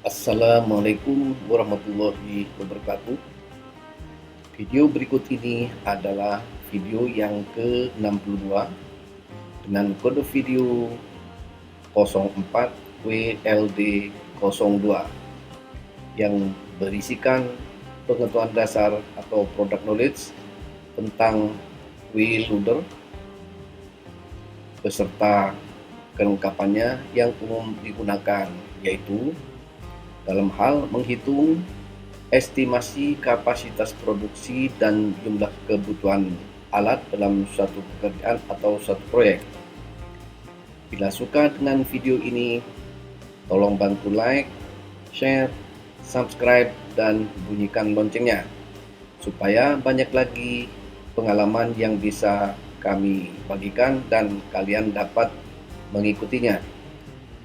Assalamualaikum warahmatullahi wabarakatuh. Video berikut ini adalah video yang ke-62 dengan kode video 04 WLD02 yang berisikan pengetahuan dasar atau product knowledge tentang wheel loader beserta kelengkapannya yang umum digunakan, yaitu dalam hal menghitung estimasi kapasitas produksi dan jumlah kebutuhan alat dalam suatu pekerjaan atau suatu proyek. Bila suka dengan video ini, tolong bantu like, share, subscribe, dan bunyikan loncengnya supaya banyak lagi pengalaman yang bisa kami bagikan dan kalian dapat mengikutinya.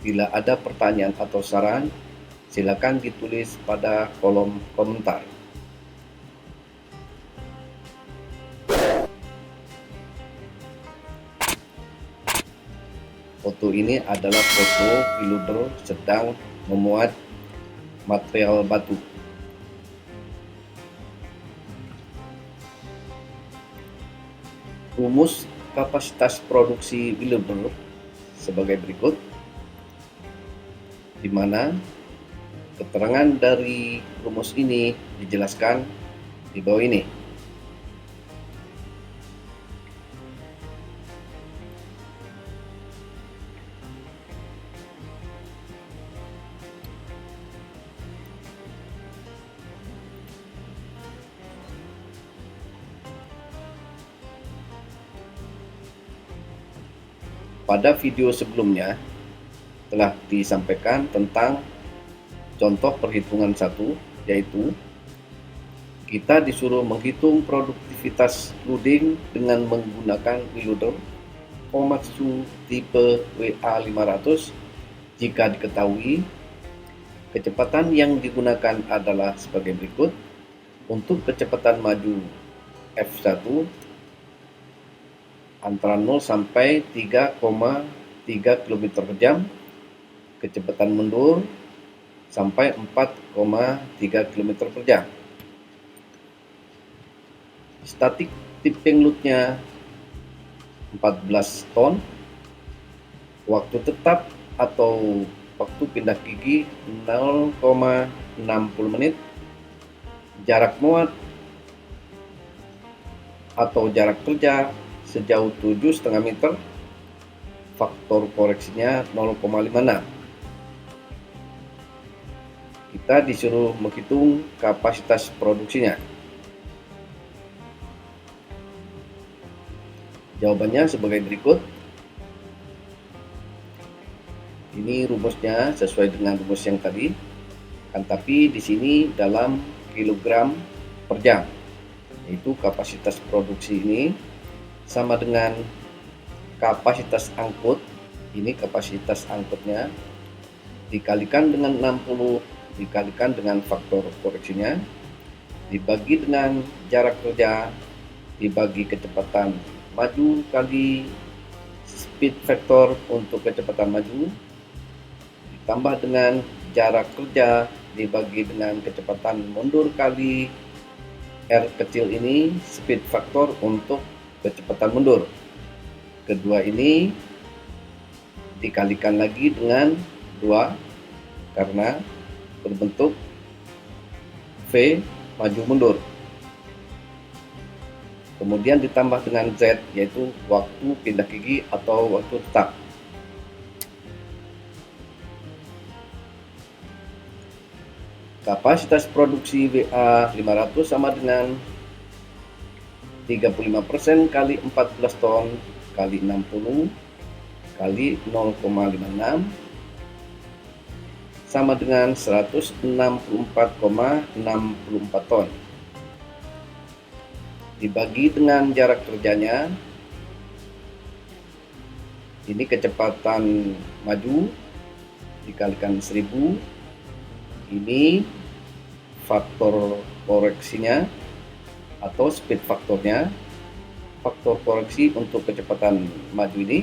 Bila ada pertanyaan atau saran, silakan ditulis pada kolom komentar. Foto ini adalah foto wheel loader sedang memuat material batu. Rumus kapasitas produksi wheel loader sebagai berikut, di mana keterangan dari rumus ini dijelaskan di bawah ini. Pada video sebelumnya telah disampaikan tentang contoh perhitungan satu, yaitu kita disuruh menghitung produktivitas loading dengan menggunakan wheel loader Komatsu tipe WA500 jika diketahui kecepatan yang digunakan adalah sebagai berikut. Untuk kecepatan maju F1 antara 0 sampai 3,3 km per jam, kecepatan mundur sampai 4,3 km per jam. Static tipping load-nya 14 ton. Waktu tetap atau waktu pindah gigi 0,60 menit. Jarak muat atau jarak kerja sejauh 7,5 meter. Faktor koreksinya 0,56. Kita disuruh menghitung kapasitas produksinya. Jawabannya sebagai berikut. Ini rumusnya sesuai dengan rumus yang tadi, tapi di sini dalam kilogram per jam, yaitu kapasitas produksi ini sama dengan kapasitas angkut. Ini kapasitas angkutnya dikalikan dengan 60 dikalikan dengan faktor koreksinya dibagi dengan jarak kerja dibagi kecepatan maju kali speed factor untuk kecepatan maju ditambah dengan jarak kerja dibagi dengan kecepatan mundur kali R kecil ini speed factor untuk kecepatan mundur. Kedua ini dikalikan lagi dengan 2 karena berbentuk V maju mundur. Kemudian ditambah dengan Z, yaitu waktu pindah gigi atau waktu tetap. Kapasitas produksi WA500 sama dengan 35% kali 14 ton kali 60 kali 0,56 sama dengan 164,64 ton dibagi dengan jarak kerjanya. Ini kecepatan maju dikalikan 1000. Ini faktor koreksinya atau speed faktornya. Faktor koreksi untuk kecepatan maju ini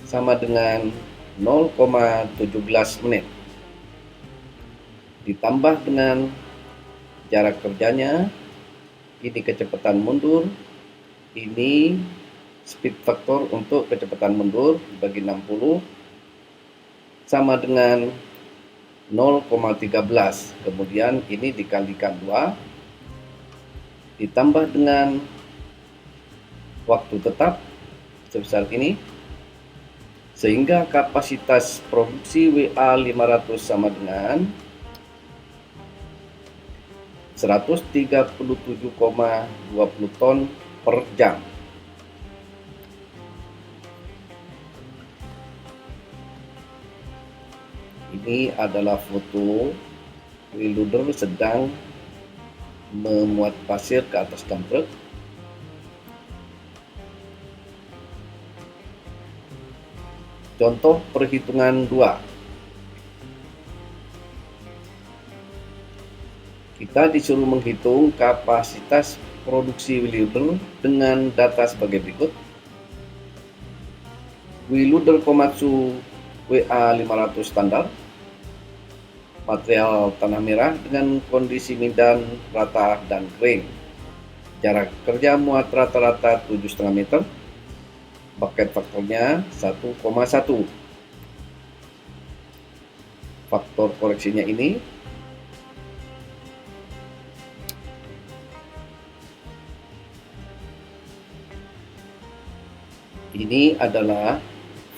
sama dengan 0,17 menit. ditambah dengan jarak kerjanya, ini kecepatan mundur, ini speed factor untuk kecepatan mundur dibagi 60 sama dengan 0,13. Kemudian ini dikalikan 2 ditambah dengan waktu tetap sebesar ini, sehingga kapasitas produksi WA500 sama dengan 137,20 ton per jam. Ini adalah foto wheel loader sedang memuat pasir ke atas dump truck. Contoh perhitungan 2. Kita disuruh menghitung kapasitas produksi wheel loader dengan data sebagai berikut. Wheel loader Komatsu WA500 standar, material tanah merah dengan kondisi medan rata dan kering, jarak kerja muat rata-rata 7,5 meter, bucket faktornya 1,1. Faktor koreksinya ini adalah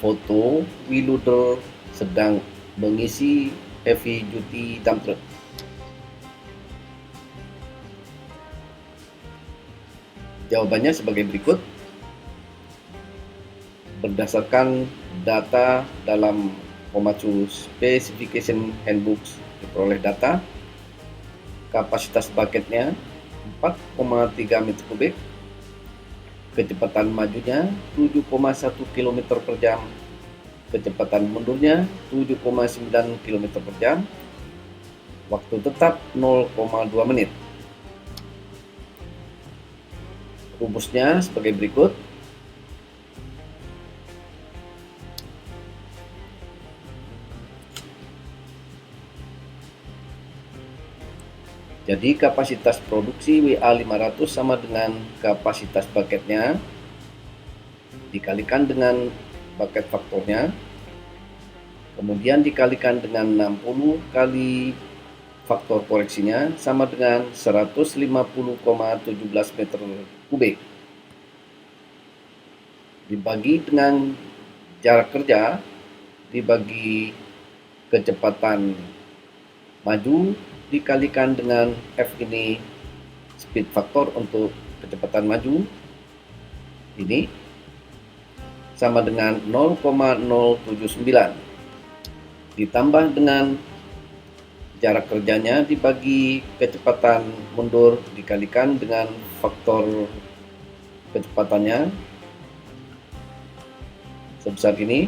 foto wheel loader sedang mengisi heavy duty dump truck. Jawabannya sebagai berikut. Berdasarkan data dalam Komatsu Specification Handbooks diperoleh data kapasitas bucketnya 4,3 meter kubik, kecepatan majunya 7,1 km per jam, kecepatan mundurnya 7,9 km per jam, waktu tetap 0,2 menit. Rumusnya sebagai berikut. Jadi kapasitas produksi WA500 sama dengan kapasitas bucketnya dikalikan dengan bucket faktornya, kemudian dikalikan dengan 60 kali faktor koreksinya sama dengan 150,17 meter kubik, dibagi dengan jarak kerja dibagi kecepatan maju dikalikan dengan F ini speed factor untuk kecepatan maju, ini sama dengan 0,079 ditambah dengan jarak kerjanya dibagi kecepatan mundur dikalikan dengan faktor kecepatannya sebesar ini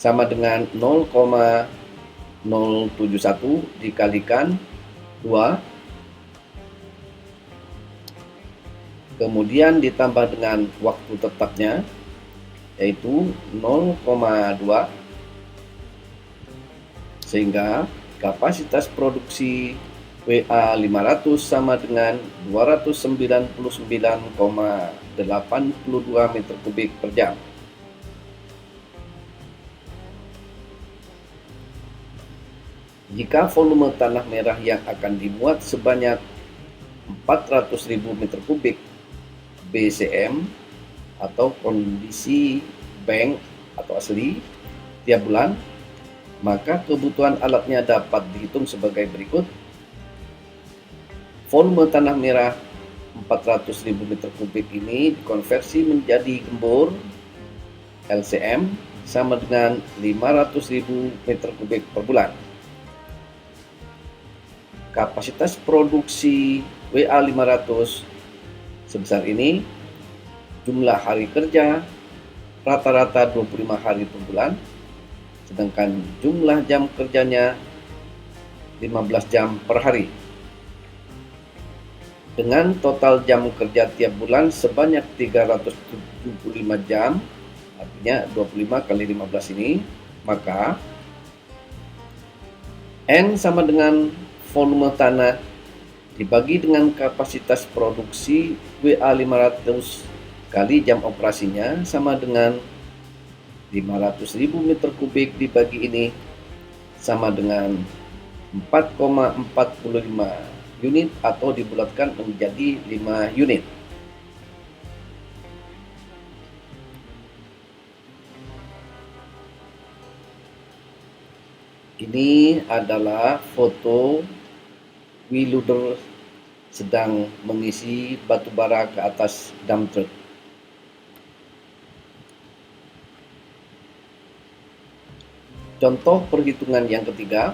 sama dengan 0,071 dikalikan 2, kemudian ditambah dengan waktu tetapnya yaitu 0,2, sehingga kapasitas produksi WA500 sama dengan 299,82 meter kubik per jam. Jika volume tanah merah yang akan dimuat sebanyak 400.000 meter kubik BCM atau kondisi bank atau asli tiap bulan, maka kebutuhan alatnya dapat dihitung sebagai berikut. Volume tanah merah 400.000 meter kubik ini dikonversi menjadi gembur LCM sama dengan 500.000 meter kubik per bulan. Kapasitas produksi WA500 sebesar ini, jumlah hari kerja rata-rata 25 hari per bulan, sedangkan jumlah jam kerjanya 15 jam per hari. Dengan total jam kerja tiap bulan sebanyak 375 jam, artinya 25 kali 15 ini, maka N sama dengan volume tanah dibagi dengan kapasitas produksi WA 500 kali jam operasinya sama dengan 500.000 meter kubik dibagi ini sama dengan 4,45 unit atau dibulatkan menjadi 5 unit. Ini adalah foto wheel loader sedang mengisi batu bara ke atas dump truck. Contoh perhitungan yang ketiga,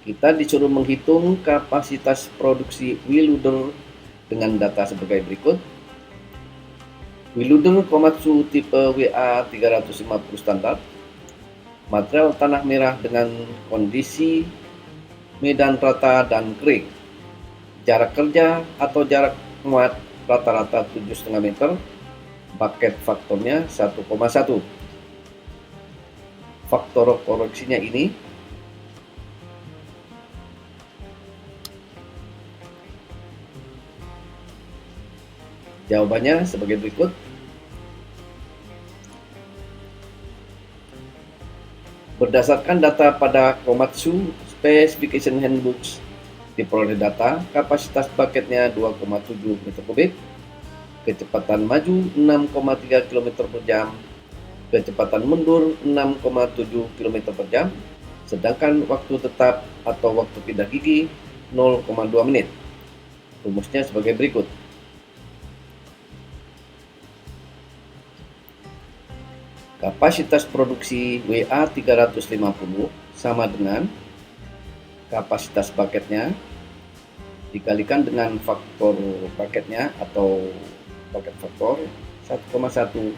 kita disuruh menghitung kapasitas produksi wheel loader dengan data sebagai berikut. Wheel loader Komatsu tipe WA 350 standar, material tanah merah dengan kondisi medan rata dan kering, jarak kerja atau jarak muat rata-rata 7,5 meter, bucket faktornya 1,1. Faktor koreksinya ini jawabannya sebagai berikut. Berdasarkan data pada Komatsu Specification Handbooks, diperoleh data kapasitas bucketnya 2,7 meter kubik, kecepatan maju 6,3 km per jam, kecepatan mundur 6,7 km per jam, sedangkan waktu tetap atau waktu pindah gigi 0,2 menit. Rumusnya sebagai berikut. Kapasitas produksi WA 350 sama dengan kapasitas bucketnya dikalikan dengan faktor bucketnya atau bucket faktor 1,1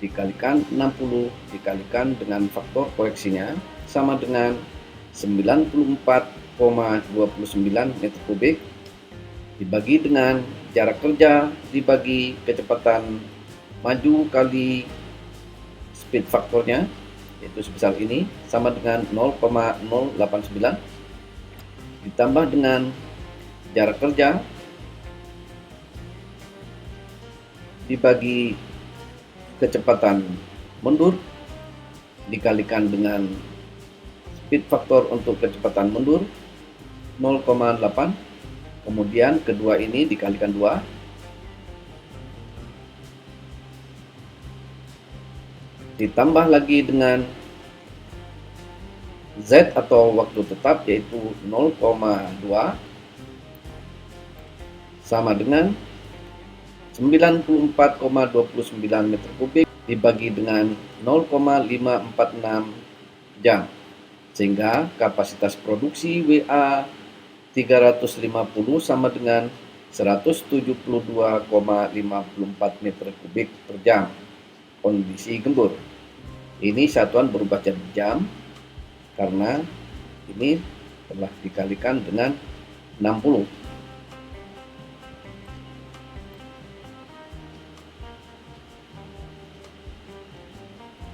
dikalikan 60 dikalikan dengan faktor koreksinya sama dengan 94,29 meter kubik dibagi dengan jarak kerja dibagi kecepatan maju kali speed faktornya, yaitu sebesar ini, sama dengan 0,089 ditambah dengan jarak kerja dibagi kecepatan mundur dikalikan dengan speed faktor untuk kecepatan mundur 0,8, kemudian kedua ini dikalikan 2 ditambah lagi dengan Z atau waktu tetap yaitu 0,2 sama dengan 94,29 meter kubik dibagi dengan 0,546 jam, sehingga kapasitas produksi WA 350 sama dengan 172,54 meter kubik per jam kondisi gembur. Ini satuan berubah jadi jam karena ini telah dikalikan dengan 60.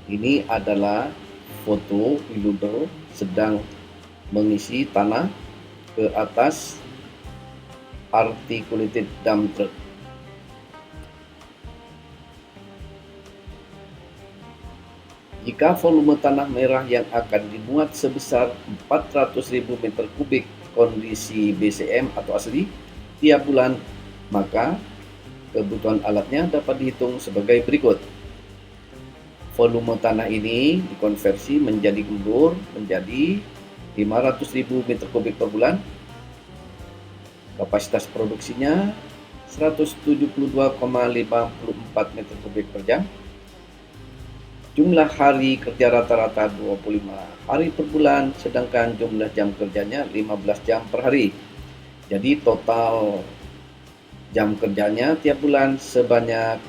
Ini adalah foto wheel loader sedang mengisi tanah ke atas articulated dump truck. Jika volume tanah merah yang akan dimuat sebesar 400.000 meter kubik kondisi BCM atau asli tiap bulan, maka kebutuhan alatnya dapat dihitung sebagai berikut. Volume tanah ini dikonversi menjadi gembur menjadi 500.000 meter kubik per bulan. Kapasitas produksinya 172,54 meter kubik per jam. Jumlah hari kerja rata-rata 25 hari per bulan, sedangkan jumlah jam kerjanya 15 jam per hari. Jadi total jam kerjanya tiap bulan sebanyak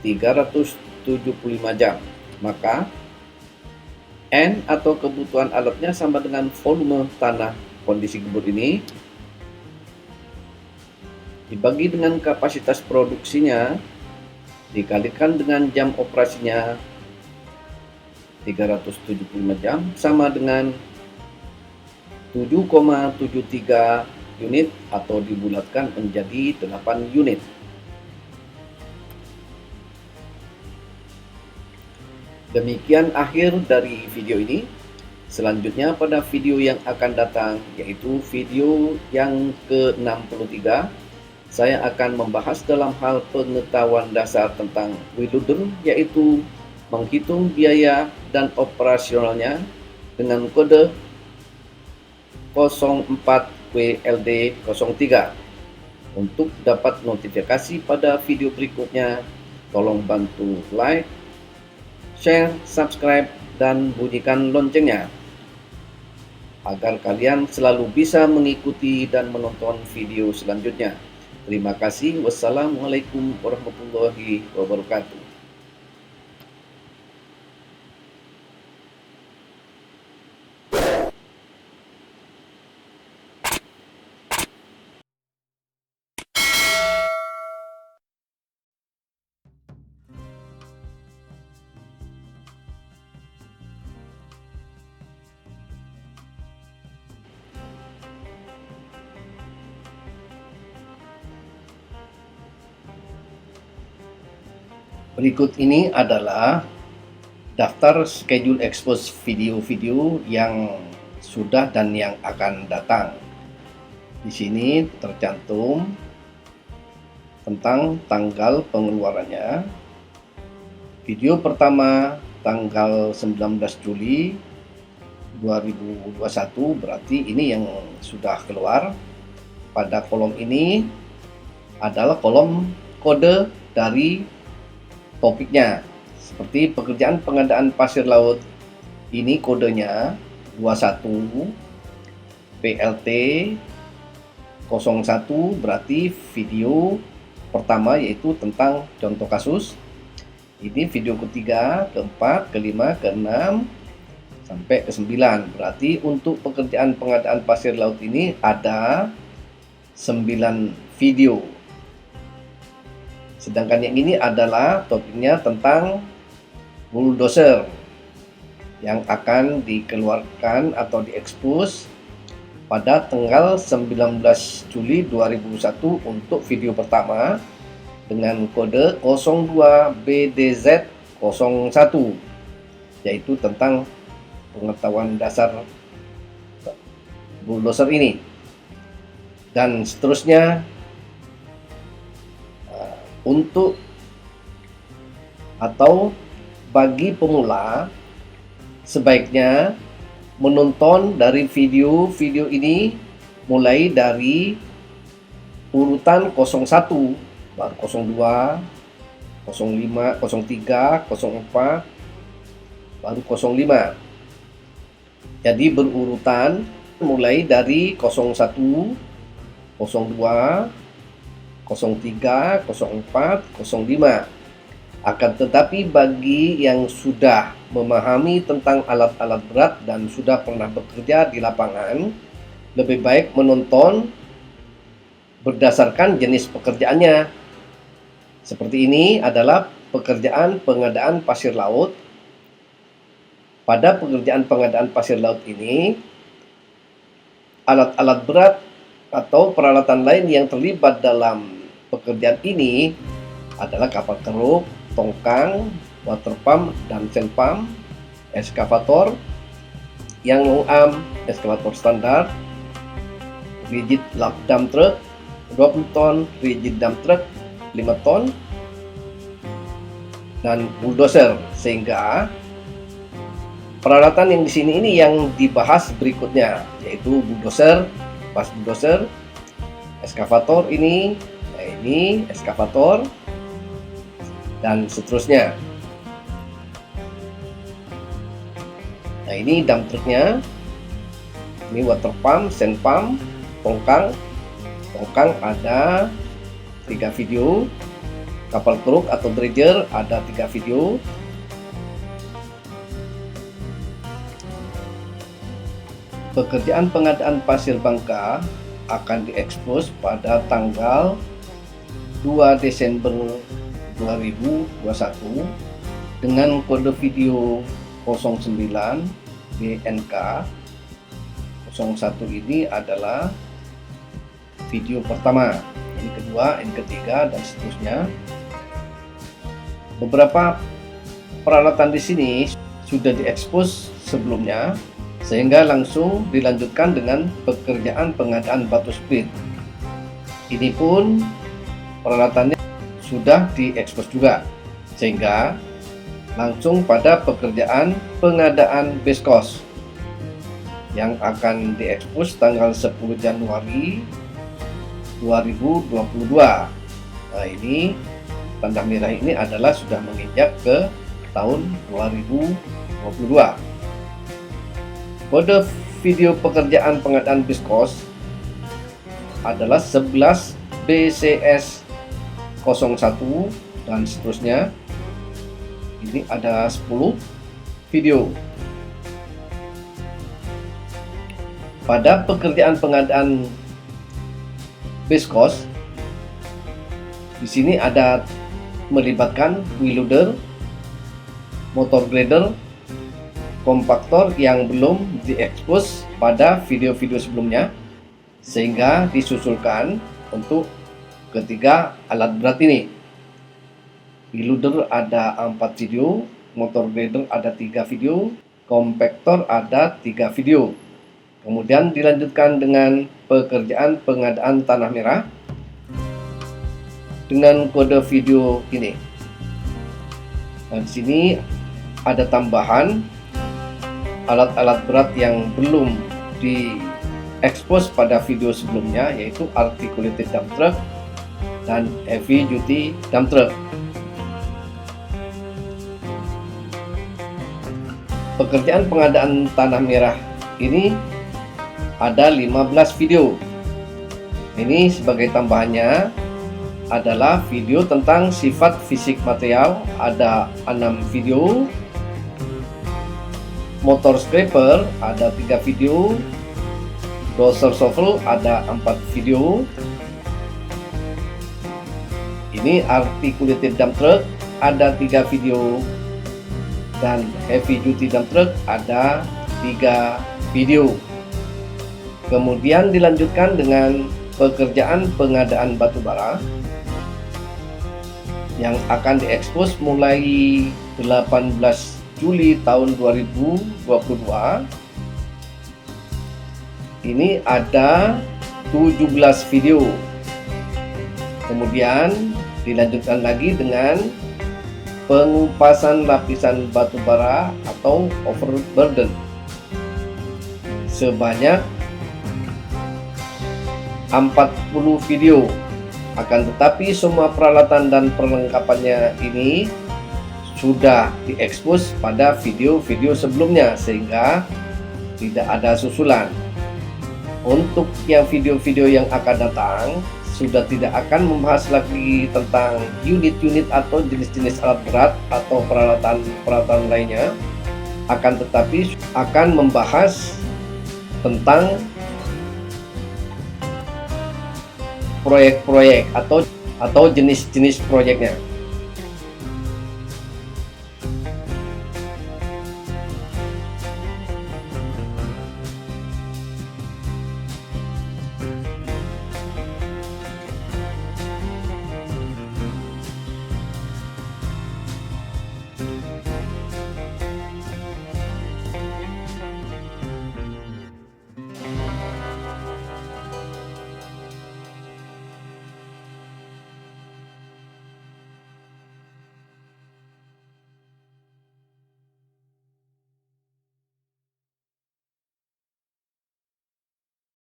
375 jam. Maka N atau kebutuhan alatnya sama dengan volume tanah kondisi gembur ini dibagi dengan kapasitas produksinya dikalikan dengan jam operasinya 375 jam sama dengan 7,73 unit atau dibulatkan menjadi 8 unit. Demikian akhir dari video ini. Selanjutnya pada video yang akan datang, yaitu video yang ke-63, saya akan membahas dalam hal pengetahuan dasar tentang Wiluder, yaitu menghitung biaya dan operasionalnya dengan kode 04WLD03. Untuk dapat notifikasi pada video berikutnya, tolong bantu like, share, subscribe, dan bunyikan loncengnya agar kalian selalu bisa mengikuti dan menonton video selanjutnya. Terima kasih. Wassalamualaikum warahmatullahi wabarakatuh. Berikut ini adalah daftar schedule expose video-video yang sudah dan yang akan datang. Di sini tercantum tentang tanggal pengeluarannya. Video pertama tanggal 19 Juli 2021, berarti ini yang sudah keluar. Pada kolom ini adalah kolom kode dari topiknya, seperti pekerjaan pengadaan pasir laut. Ini kodenya 21 PLT 01, berarti video pertama yaitu tentang contoh kasus. Ini video ketiga, keempat, kelima, keenam, sampai ke-9. Berarti untuk pekerjaan pengadaan pasir laut ini ada 9 video. Sedangkan yang ini adalah topiknya tentang bulldozer yang akan dikeluarkan atau diekspos pada tanggal 19 Juli 2001 untuk video pertama dengan kode 02BDZ01, yaitu tentang pengetahuan dasar bulldozer ini. Dan seterusnya, untuk atau bagi pemula sebaiknya menonton dari video-video ini mulai dari urutan 01, baru 02, 05, 03, 04, baru 05. Jadi berurutan mulai dari 01, 02, 03, 04, 05. Akan tetapi bagi yang sudah memahami tentang alat-alat berat dan sudah pernah bekerja di lapangan, lebih baik menonton berdasarkan jenis pekerjaannya. Seperti ini adalah pekerjaan pengadaan pasir laut. Pada pekerjaan pengadaan pasir laut ini, alat-alat berat atau peralatan lain yang terlibat dalam pekerjaan ini adalah kapal keruk, tongkang, water pump dan sand pump, eskavator yang long arm, eskavator standar, rigid dump truck 20 ton, rigid dump truck 5 ton, dan bulldozer. Sehingga peralatan yang di sini ini yang dibahas berikutnya, yaitu bulldozer, pas bulldozer, eskavator ini eskavator, dan seterusnya. Nah, ini dump truknya, ini water pump, sand pump, tongkang ada 3 video, kapal truk atau dredger ada 3 video. Pekerjaan pengadaan pasir Bangka akan diekspos pada tanggal 2 Desember 2021 dengan kode video 09 BNK 01 ini adalah video pertama, ini kedua, ini ketiga, dan seterusnya. Beberapa peralatan di sini sudah diekspos sebelumnya, sehingga langsung dilanjutkan dengan pekerjaan pengadaan batu split. Ini pun peralatannya sudah diekspos juga, sehingga langsung pada pekerjaan pengadaan base cost yang akan diekspos tanggal 10 Januari 2022. Nah, ini tanda merah ini adalah sudah menginjak ke tahun 2022. Kode video pekerjaan pengadaan base cost adalah 11 BCS 01 dan seterusnya. Ini ada 10 video. Pada pekerjaan pengadaan base cost, di sini ada melibatkan wheel loader, motor grader, kompaktor yang belum diekspos pada video-video sebelumnya, sehingga disusulkan untuk ketiga alat berat ini. Wheel loader ada 4 video, motor grader ada 3 video, kompaktor ada 3 video. Kemudian dilanjutkan dengan pekerjaan pengadaan tanah merah dengan kode video ini. Nah, di sini ada tambahan alat-alat berat yang belum diekspos pada video sebelumnya, yaitu articulated dump truck dan heavy duty dump truck. Pekerjaan pengadaan tanah merah ini ada 15 video. Ini sebagai tambahannya adalah video tentang sifat fisik material, ada 6 video. Motor scraper ada 3 video. Dozer shovel ada 4 video. Ini articulated dump truck ada 3 video, dan heavy duty dump truck ada 3 video. Kemudian dilanjutkan dengan pekerjaan pengadaan batu bara yang akan diekspos mulai 18 Juli tahun 2022. Ini ada 17 video. Kemudian dilanjutkan lagi dengan pengupasan lapisan batu bara atau overburden sebanyak 40 video. Akan tetapi semua peralatan dan perlengkapannya ini sudah diekspos pada video-video sebelumnya, sehingga tidak ada susulan. Untuk yang video-video yang akan datang sudah tidak akan membahas lagi tentang unit-unit atau jenis-jenis alat berat atau peralatan lainnya, akan tetapi akan membahas tentang proyek-proyek atau jenis-jenis proyeknya.